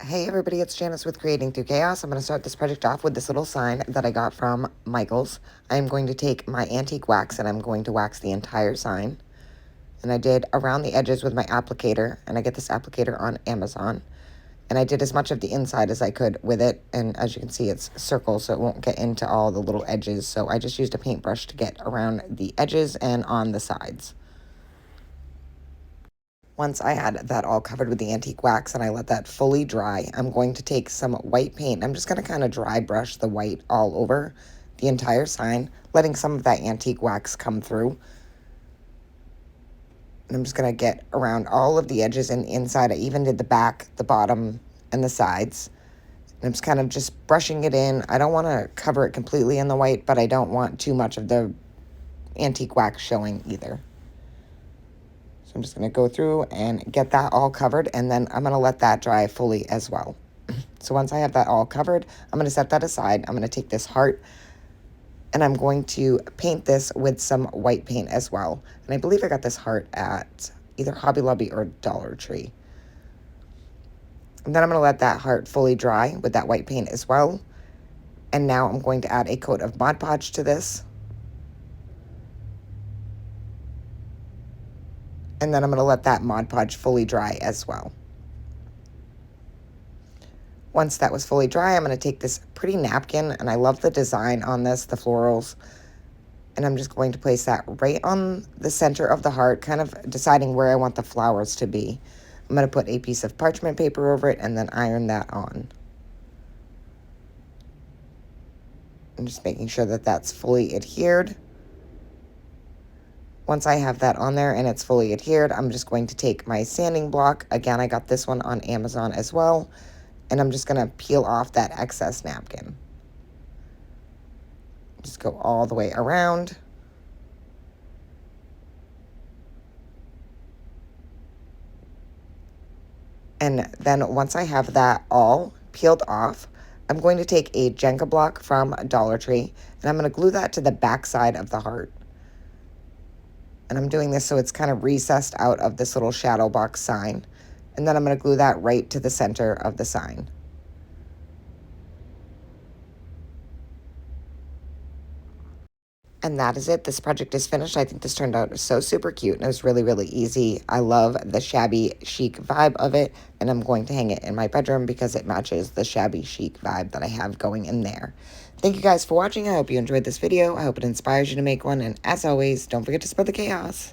Hey everybody, it's Janice with Creating Through Chaos. I'm going to start this project off with this little sign that I got from Michael's. I'm going to take my antique wax and I'm going to wax the entire sign. And I did around the edges with my applicator, and I get this applicator on Amazon. And I did as much of the inside as I could with it, and as you can see it's circle so it won't get into all the little edges. So I just used a paintbrush to get around the edges and on the sides. Once I had that all covered with the antique wax and I let that fully dry, I'm going to take some white paint. I'm just going to kind of dry brush the white all over the entire sign, letting some of that antique wax come through. And I'm just going to get around all of the edges and inside. I even did the back, the bottom, and the sides. And I'm just kind of just brushing it in. I don't want to cover it completely in the white, but I don't want too much of the antique wax showing either. So I'm just going to go through and get that all covered, and then I'm going to let that dry fully as well. So once I have that all covered, I'm going to set that aside. I'm going to take this heart, and I'm going to paint this with some white paint as well. And I believe I got this heart at either Hobby Lobby or Dollar Tree. And then I'm going to let that heart fully dry with that white paint as well. And now I'm going to add a coat of Mod Podge to this. And then I'm going to let that Mod Podge fully dry as well. Once that was fully dry, I'm going to take this pretty napkin, and I love the design on this, the florals, and I'm just going to place that right on the center of the heart, kind of deciding where I want the flowers to be. I'm going to put a piece of parchment paper over it and then iron that on. I'm just making sure that that's fully adhered. Once I have that on there and it's fully adhered, I'm just going to take my sanding block. Again, I got this one on Amazon as well. And I'm just going to peel off that excess napkin. Just go all the way around. And then once I have that all peeled off, I'm going to take a Jenga block from Dollar Tree, and I'm going to glue that to the back side of the heart. And I'm doing this so it's kind of recessed out of this little shadow box sign. And then I'm going to glue that right to the center of the sign. And that is it. This project is finished. I think this turned out so super cute, and it was really, really easy. I love the shabby chic vibe of it, and I'm going to hang it in my bedroom because it matches the shabby chic vibe that I have going in there. Thank you guys for watching. I hope you enjoyed this video. I hope it inspires you to make one, and as always, don't forget to spread the chaos.